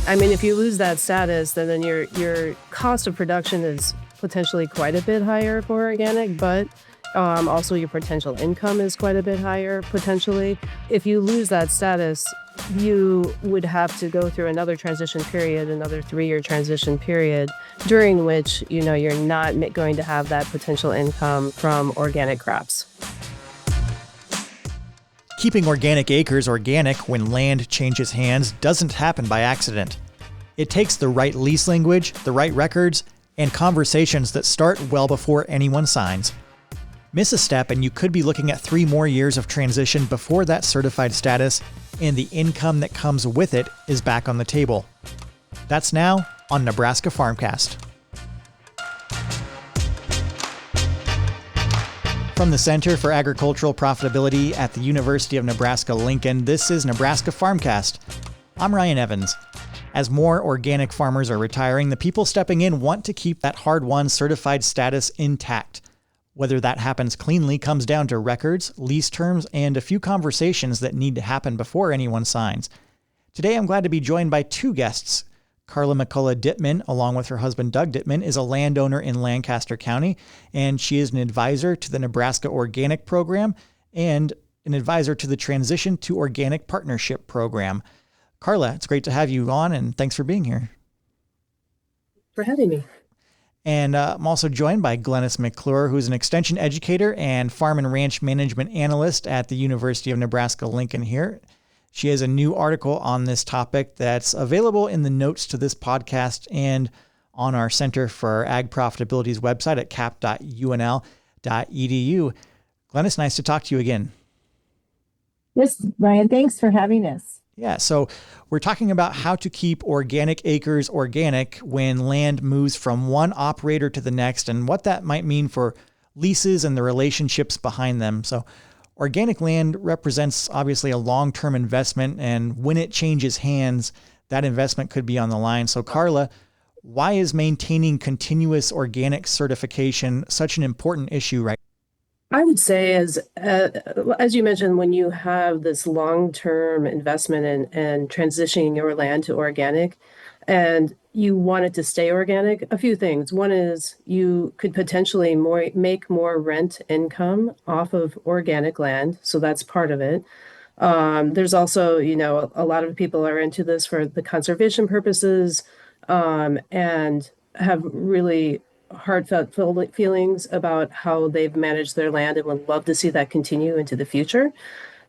I mean, if you lose that status, then your cost of production is potentially quite a bit higher for organic, but also your potential income is quite a bit higher potentially. If you lose that status, you would have to go through another transition period, another 3-year transition period, during which, you're not going to have that potential income from organic crops. Keeping organic acres organic when land changes hands doesn't happen by accident. It takes the right lease language, the right records, and conversations that start well before anyone signs. Miss a step and you could be looking at 3 more years of transition before that certified status and the income that comes with it is back on the table. That's now on Nebraska Farmcast. From the Center for Agricultural Profitability at the University of Nebraska-Lincoln, this is Nebraska Farmcast. I'm Ryan Evans. As more organic farmers are retiring, the people stepping in want to keep that hard-won certified status intact. Whether that happens cleanly comes down to records, lease terms, and a few conversations that need to happen before anyone signs. Today, I'm glad to be joined by 2 guests. Carla McCullough Dittman, along with her husband Doug Dittman, is a landowner in Lancaster County, and she is an advisor to the Nebraska Organic Program and an advisor to the Transition to Organic Partnership Program. Carla, it's great to have you on, and thanks for being here. For having me. And I'm also joined by Glennis McClure, who's an extension educator and farm and ranch management analyst at the University of Nebraska-Lincoln here. She has a new article on this topic that's available in the notes to this podcast and on our Center for Ag Profitability's website at cap.unl.edu. Glennis, nice to talk to you again. Yes, Ryan, thanks for having us. Yeah, so we're talking about how to keep organic acres organic when land moves from one operator to the next and what that might mean for leases and the relationships behind them. So organic land represents obviously a long-term investment, and when it changes hands, that investment could be on the line. So Carla, why is maintaining continuous organic certification such an important issue right now? I would say, as you mentioned, when you have this long-term investment in transitioning your land to organic, and you want it to stay organic, a few things. One is you could potentially make more rent income off of organic land, so that's part of it. There's also, a lot of people are into this for the conservation purposes, and have really heartfelt feelings about how they've managed their land and would love to see that continue into the future.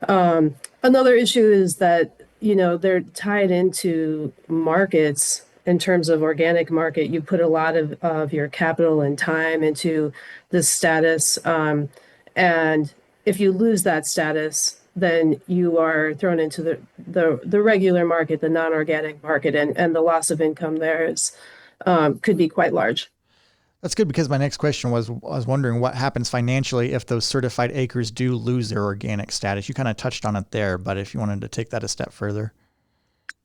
Another issue is that, they're tied into markets. In terms of organic market, you put a lot of your capital and time into this status. And if you lose that status, then you are thrown into the regular market, the non-organic market, and the loss of income there could be quite large. That's good, because my next question was, I was wondering what happens financially if those certified acres do lose their organic status. You kind of touched on it there, but if you wanted to take that a step further.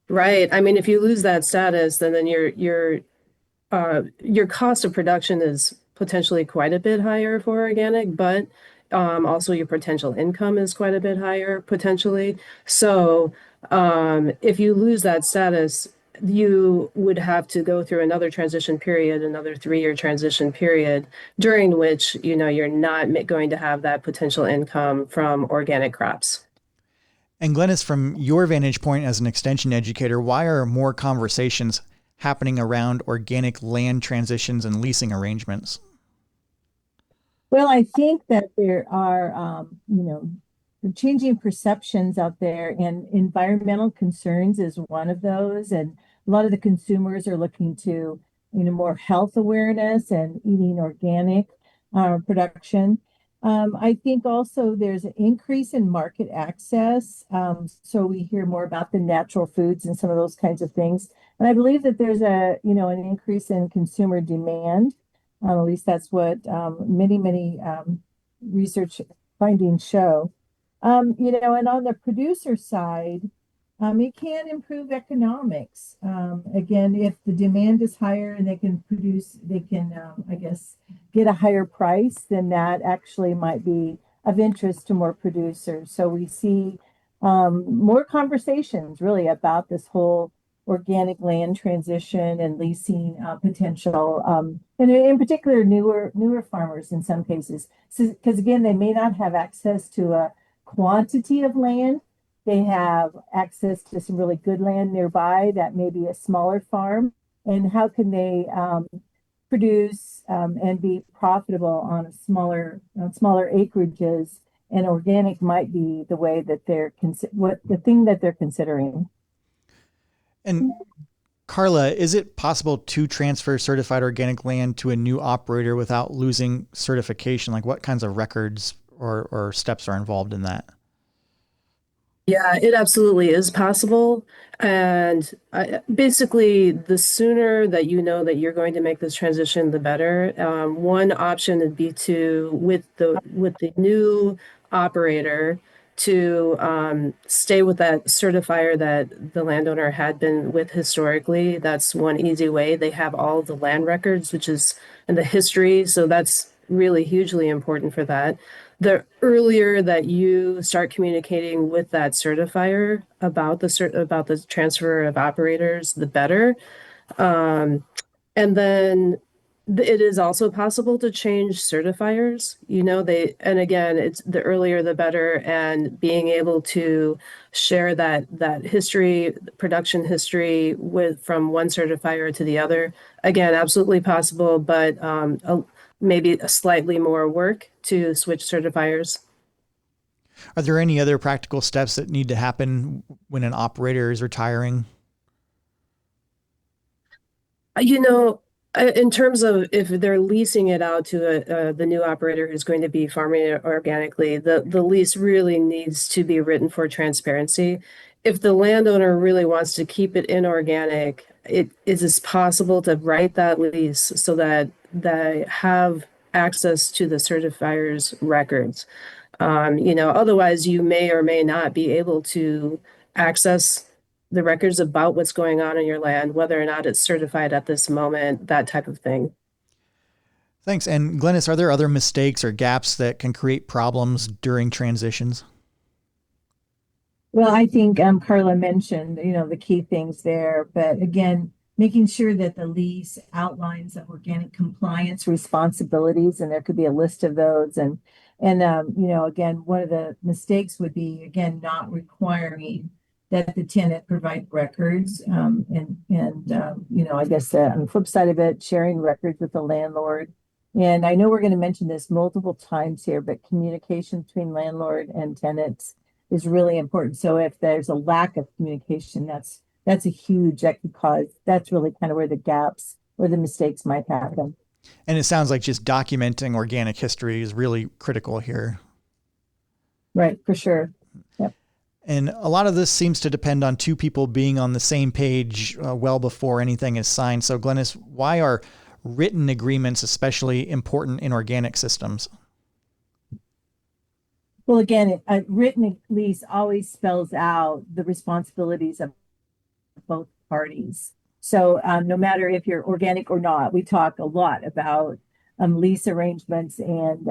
Right. I mean, if you lose that status, then your cost of production is potentially quite a bit higher for organic, but also your potential income is quite a bit higher potentially. So if you lose that status, you would have to go through another transition period, another 3-year transition period, during which, you're not going to have that potential income from organic crops. And Glennis, from your vantage point as an extension educator, why are more conversations happening around organic land transitions and leasing arrangements? Well, I think that there are, changing perceptions out there, and environmental concerns is one of those. And a lot of the consumers are looking to, more health awareness and eating organic production. I think also there's an increase in market access. So we hear more about the natural foods and some of those kinds of things. And I believe that there's an increase in consumer demand. At least that's what many research findings show. And on the producer side, it can improve economics. Again, if the demand is higher and they can, get a higher price, then that actually might be of interest to more producers. So we see more conversations really about this whole organic land transition and leasing potential, and in particular newer farmers in some cases, because again they may not have access to a quantity of land. They have access to some really good land nearby that may be a smaller farm, and how can they produce and be profitable on smaller acreages, and organic might be the way that the thing that they're considering. And Carla, is it possible to transfer certified organic land to a new operator without losing certification? Like what kinds of records or steps are involved in that? Yeah, it absolutely is possible. And basically, the sooner that you know that you're going to make this transition, the better. One option would be to, with the new operator, to stay with that certifier that the landowner had been with historically. That's one easy way. They have all the land records, which is in the history, so that's really hugely important for that. The earlier that you start communicating with that certifier about the transfer of operators, the better. And then it is also possible to change certifiers. And again, it's the earlier the better, and being able to share that history, production history from one certifier to the other. Again, absolutely possible, but maybe a slightly more work to switch certifiers. Are there any other practical steps that need to happen when an operator is retiring? You know, in terms of if they're leasing it out to the new operator who's going to be farming it organically, the lease really needs to be written for transparency. If the landowner really wants to keep it inorganic, it is possible to write that lease so that they have access to the certifier's records. Otherwise you may or may not be able to access the records about what's going on in your land, whether or not it's certified at this moment, that type of thing. Thanks. And Glennis, are there other mistakes or gaps that can create problems during transitions? Well, I think Carla mentioned, the key things there, but again, making sure that the lease outlines the organic compliance responsibilities, and there could be a list of those. And again, one of the mistakes would be, again, not requiring that the tenant provide records. I guess on the flip side of it, sharing records with the landlord. And I know we're going to mention this multiple times here, but communication between landlord and tenants is really important. So if there's a lack of communication, that's that's really kind of where the gaps or the mistakes might happen. And it sounds like just documenting organic history is really critical here. Right, for sure. Yep. And a lot of this seems to depend on two people being on the same page well before anything is signed. So Glennis, why are written agreements especially important in organic systems? Well, again, a written lease always spells out the responsibilities of both parties. So no matter if you're organic or not, we talk a lot about lease arrangements, and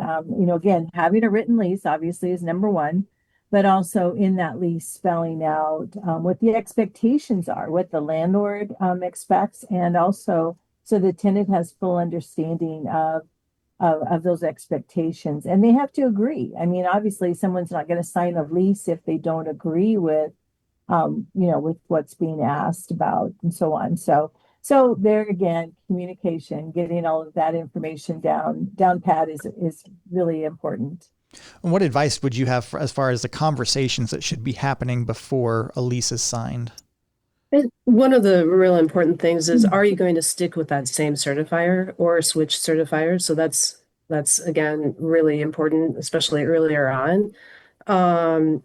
again, having a written lease obviously is number one, but also in that lease spelling out what the expectations are, what the landlord expects, and also so the tenant has full understanding of those expectations, and they have to agree. I mean, obviously, someone's not going to sign a lease if they don't agree with with what's being asked about and so on. So there again, communication, getting all of that information down pat is really important. And what advice would you have as far as the conversations that should be happening before a lease is signed? And one of the real important things is, are you going to stick with that same certifier or switch certifiers? So that's again really important, especially earlier on. Um,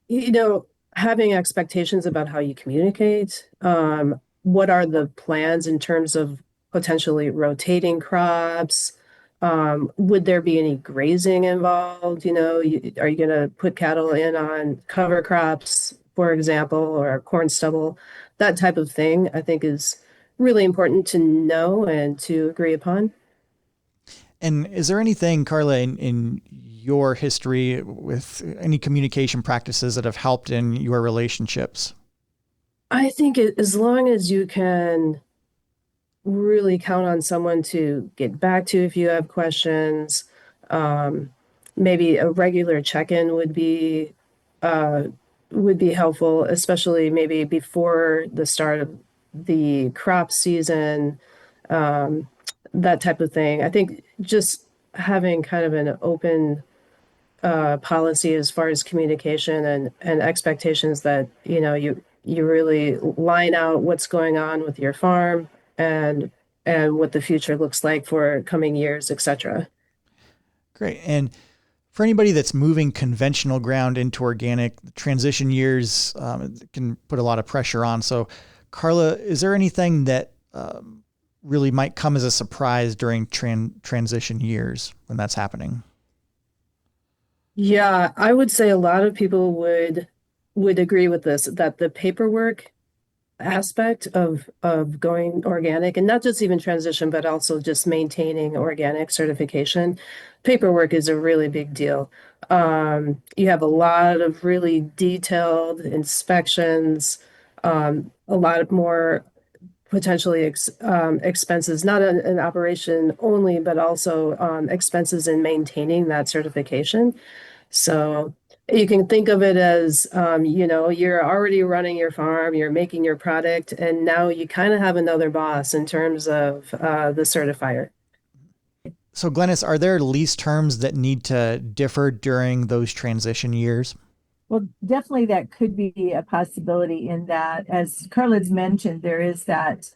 you know, Having expectations about how you communicate. What are the plans in terms of potentially rotating crops? Would there be any grazing involved? Are you going to put cattle in on cover crops, for example, or corn stubble? That type of thing, I think, is really important to know and to agree upon. And is there anything, Carla, in your history with any communication practices that have helped in your relationships? I think as long as you can really count on someone to get back to if you have questions, um, maybe a regular check-in uh, would be helpful, especially maybe before the start of the crop season, um, that type of thing. I think just having kind of an open policy as far as communication and expectations that you really line out what's going on with your farm and and what the future looks like for coming years, etc. Great. And for anybody that's moving conventional ground into organic, transition years can put a lot of pressure on. So, Carla, is there anything that really might come as a surprise during transition years when that's happening? Yeah, I would say a lot of people would agree with this, that the paperwork aspect of going organic, and not just even transition but also just maintaining organic certification, paperwork is a really big deal. You have a lot of really detailed inspections, a lot of more potentially expenses, not an operation only, but also expenses in maintaining that certification. So you can think of it as, you're already running your farm, you're making your product, and now you kind of have another boss in terms of the certifier. So, Glennis, are there lease terms that need to differ during those transition years? Well, definitely that could be a possibility in that, as Carla's mentioned, there is that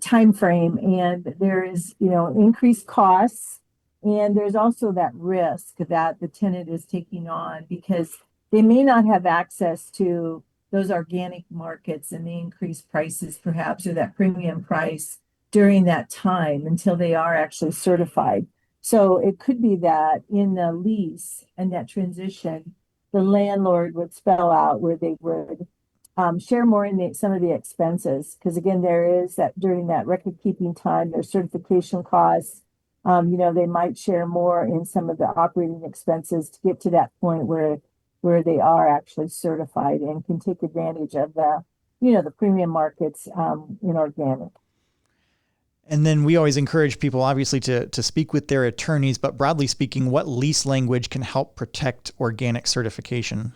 time frame, and there is, increased costs, and there's also that risk that the tenant is taking on because they may not have access to those organic markets and the increased prices perhaps, or that premium price during that time until they are actually certified. So it could be that in the lease and that transition the landlord would spell out where they would share more in some of the expenses. Because again, there is that during that record keeping time, there's certification costs. They might share more in some of the operating expenses to get to that point where they are actually certified and can take advantage of the premium markets in organic. And then we always encourage people, obviously, to speak with their attorneys. But broadly speaking, what lease language can help protect organic certification?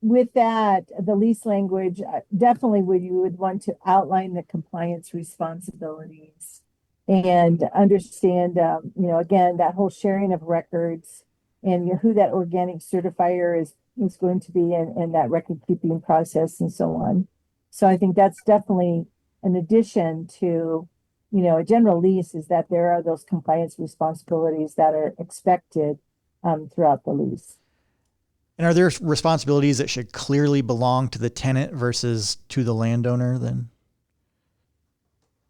With that, the lease language definitely you would want to outline the compliance responsibilities and understand, again, that whole sharing of records and who that organic certifier is going to be and that record keeping process and so on. So I think that's definitely an addition to, a general lease is that there are those compliance responsibilities that are expected throughout the lease. And are there responsibilities that should clearly belong to the tenant versus to the landowner then?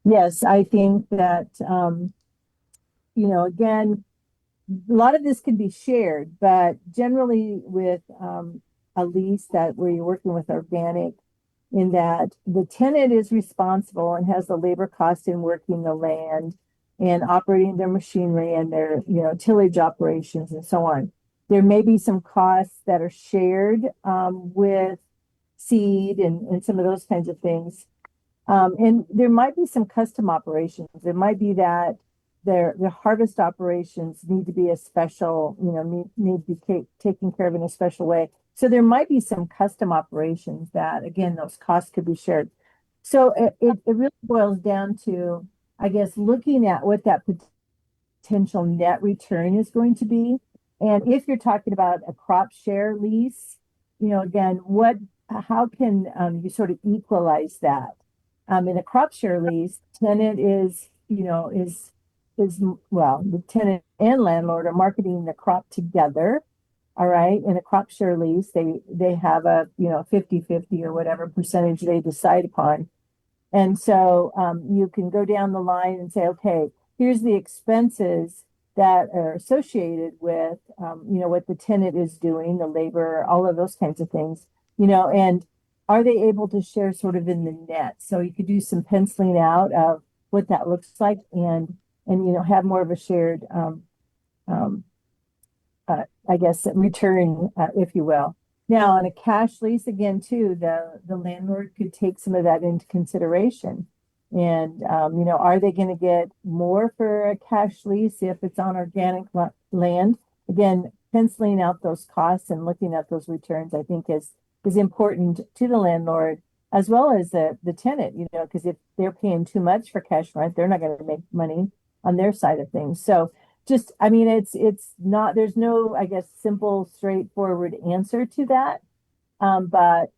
Yes, I think that, again, a lot of this can be shared, but generally with a lease that where you're working with organic, in that the tenant is responsible and has the labor cost in working the land and operating their machinery and their, tillage operations and so on. There may be some costs that are shared with seed and some of those kinds of things. And there might be some custom operations. It might be that the harvest operations need to be a special, need to be taken care of in a special way. So there might be some custom operations that, again, those costs could be shared. So it really boils down to, I guess, looking at what that potential net return is going to be. And if you're talking about a crop share lease, again, how can you sort of equalize that? In a crop share lease, tenant the tenant and landlord are marketing the crop together. All right. In a crop share lease, they have a 50-50 or whatever percentage they decide upon. And so you can go down the line and say, okay, here's the expenses that are associated with what the tenant is doing, the labor, all of those kinds of things, and are they able to share sort of in the net? So you could do some penciling out of what that looks like and have more of a shared I guess return, if you will. Now, on a cash lease, again, too, the landlord could take some of that into consideration. And, are they going to get more for a cash lease if it's on organic land? Again, penciling out those costs and looking at those returns, I think is important to the landlord as well as the tenant, because if they're paying too much for cash rent, they're not going to make money on their side of things. So just, I mean, it's not, there's no, I guess, simple, straightforward answer to that. But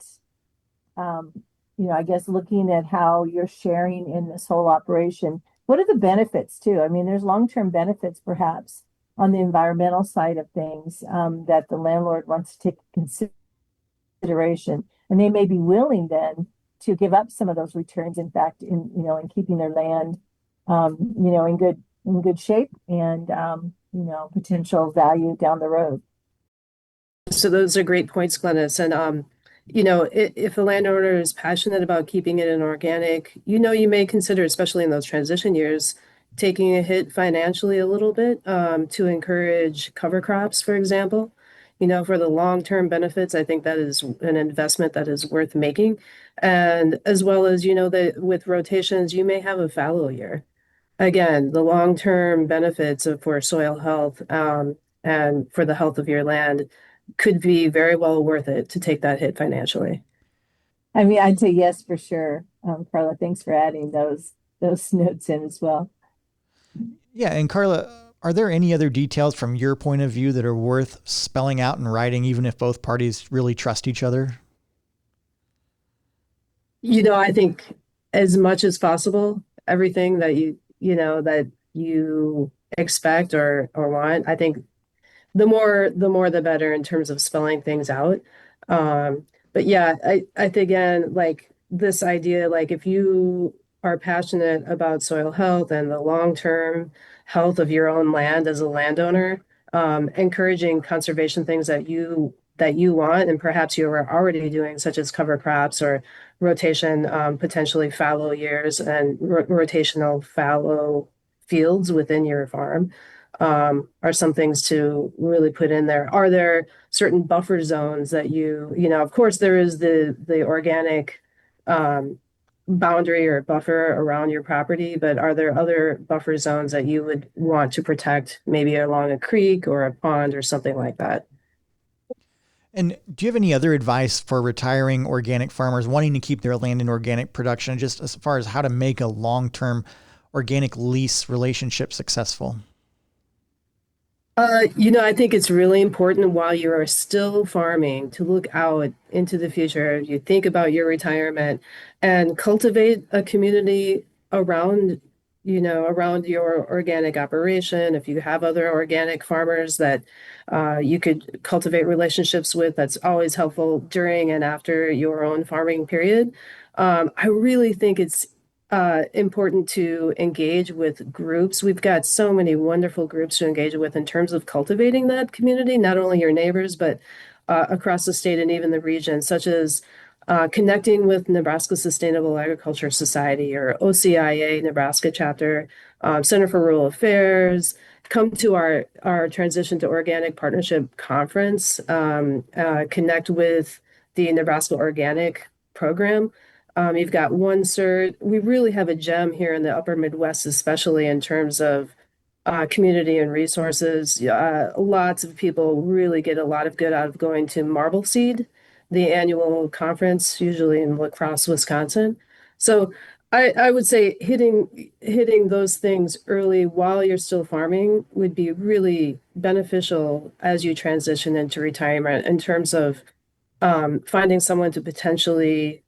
I guess looking at how you're sharing in this whole operation, what are the benefits too? I mean, there's long-term benefits perhaps on the environmental side of things that the landlord wants to take consideration, and they may be willing then to give up some of those returns. In fact, in keeping their land, in good shape and potential value down the road. So those are great points, Glennis. And if a landowner is passionate about keeping it in organic, you may consider, especially in those transition years, taking a hit financially a little bit to encourage cover crops, for example. For the long-term benefits, I think that is an investment that is worth making. And as well as, that with rotations, you may have a fallow year. Again, the long-term benefits for soil health and for the health of your land could be very well worth it to take that hit financially. I mean, I'd say yes for sure. Carla, thanks for adding those notes in as well. Yeah, and Carla, are there any other details from your point of view that are worth spelling out in writing, even if both parties really trust each other? I think as much as possible, everything that you expect or want, I think the more the better in terms of spelling things out. But yeah, I think again, like this idea, like if you are passionate about soil health and the long-term health of your own land as a landowner, encouraging conservation things that you want and perhaps you are already doing, such as cover crops or rotation, potentially fallow years and rotational fallow fields within your farm, are some things to really put in there. Are there certain buffer zones that of course there is the organic boundary or buffer around your property, but are there other buffer zones that you would want to protect, maybe along a creek or a pond or something like that? And do you have any other advice for retiring organic farmers wanting to keep their land in organic production, just as far as how to make a long-term organic lease relationship successful? I think it's really important while you are still farming to look out into the future. You think about your retirement and cultivate a community around your organic operation. If you have other organic farmers that you could cultivate relationships with, that's always helpful during and after your own farming period. I really think it's important to engage with groups. We've got so many wonderful groups to engage with in terms of cultivating that community, not only your neighbors, but across the state and even the region, such as connecting with Nebraska Sustainable Agriculture Society or OCIA Nebraska chapter, Center for Rural Affairs. Come to our Transition to Organic Partnership Conference, connect with the Nebraska Organic Program. You've got one cert. We really have a gem here in the upper Midwest, especially in terms of community and resources. Lots of people really get a lot of good out of going to Marble Seed, the annual conference, usually in La Crosse, Wisconsin. So I would say hitting those things early while you're still farming would be really beneficial as you transition into retirement in terms of finding someone to potentially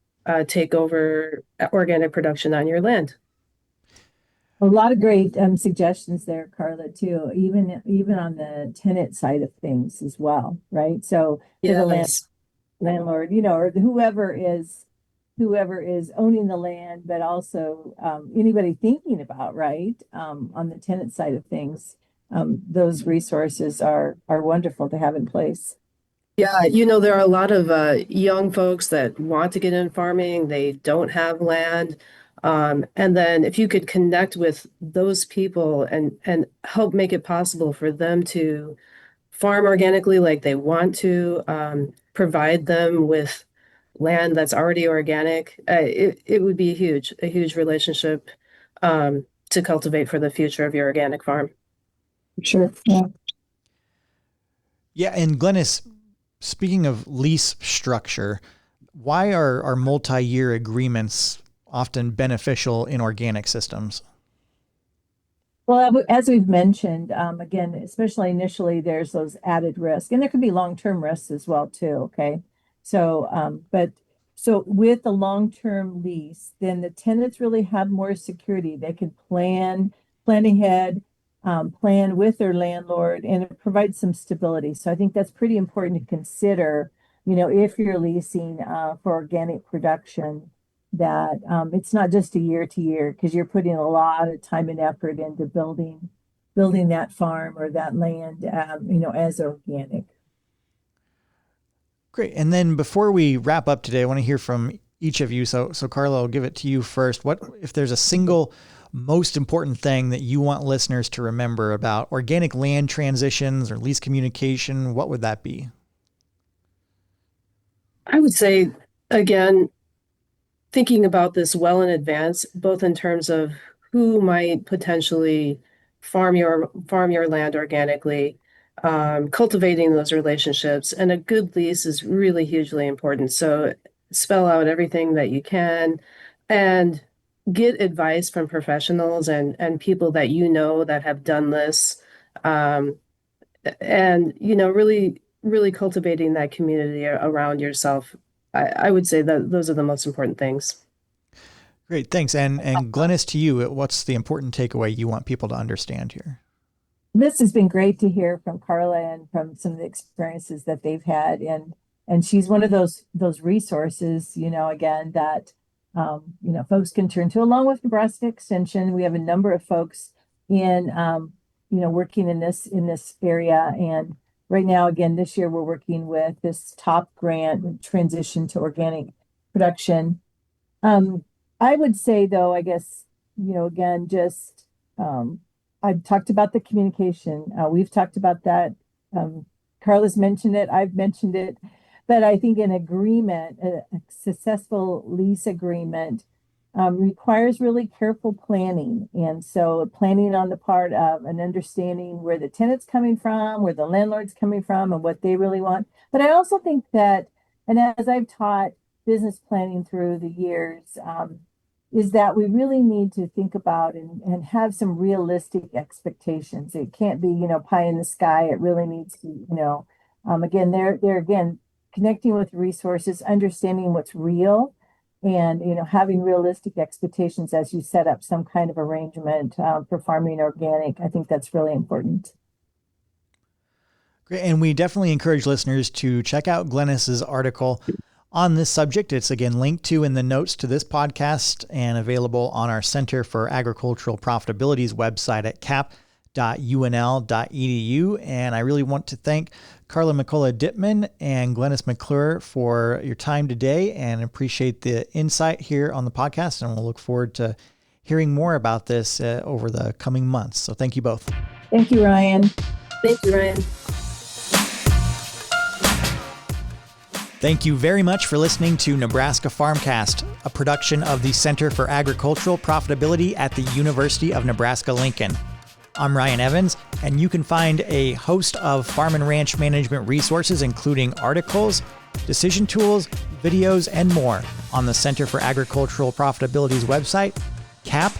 take over organic production on your land. A lot of great suggestions there, Carla, too, even on the tenant side of things as well, right? So for the Yes. landlord, or whoever is owning the land, but also anybody thinking about, right, on the tenant side of things, those resources are wonderful to have in place. Yeah, there are a lot of young folks that want to get in farming. They don't have land. And then if you could connect with those people and help make it possible for them to farm organically like they want to, provide them with land that's already organic, it would be a huge relationship to cultivate for the future of your organic farm. Sure. Yeah. Yeah, and Glennis, speaking of lease structure, why are multi-year agreements often beneficial in organic systems? Well, as we've mentioned, again, especially initially, there's those added risks, and there could be long-term risks as well too. Okay, so with the long-term lease, then the tenants really have more security. They can plan ahead, plan with their landlord, and it provides some stability. So I think that's pretty important to consider. If you're leasing for organic production, that it's not just a year to year, because you're putting a lot of time and effort into building that farm or that land, as organic. Great. And then before we wrap up today, I want to hear from each of you. So Carla, I'll give it to you first. What if there's a single most important thing that you want listeners to remember about organic land transitions or lease communication? What would that be? I would say, again, thinking about this well in advance, both in terms of who might potentially farm your land organically, cultivating those relationships, and a good lease is really hugely important. So spell out everything that you can, and get advice from professionals and people that that have done this, and really cultivating that community around yourself. I would say that those are the most important things. Great, thanks. And Glennis, to you, what's the important takeaway you want people to understand here? This has been great to hear from Carla and from some of the experiences that they've had, and she's one of those resources, again, that folks can turn to. Along with Nebraska Extension, we have a number of folks in working in this area, and right now, again, this year we're working with this top grant, transition to organic production. I would say, though, I guess, again, just I've talked about the communication. We've talked about that. Carla's mentioned it. I've mentioned it. But I think an agreement, a successful lease agreement, requires really careful planning. And so planning on the part of an understanding where the tenant's coming from, where the landlord's coming from, and what they really want. But I also think that, and as I've taught business planning through the years, is that we really need to think about and have some realistic expectations. It can't be, pie in the sky. It really needs to, again, they're again, connecting with resources, understanding what's real, and, having realistic expectations as you set up some kind of arrangement for farming organic. I think that's really important. Great. And we definitely encourage listeners to check out Glennis's article on this subject. It's again linked to in the notes to this podcast and available on our Center for Agricultural Profitability's website at cap.unl.edu. And I really want to thank Carla McCullough Dittman and Glennis McClure for your time today, and appreciate the insight here on the podcast. And we'll look forward to hearing more about this over the coming months. So thank you both. Thank you, Ryan. Thank you, Ryan. Thank you very much for listening to Nebraska Farmcast, a production of the Center for Agricultural Profitability at the University of Nebraska-Lincoln. I'm Ryan Evans, and you can find a host of farm and ranch management resources, including articles, decision tools, videos, and more on the Center for Agricultural Profitability's website, cap.unl.edu.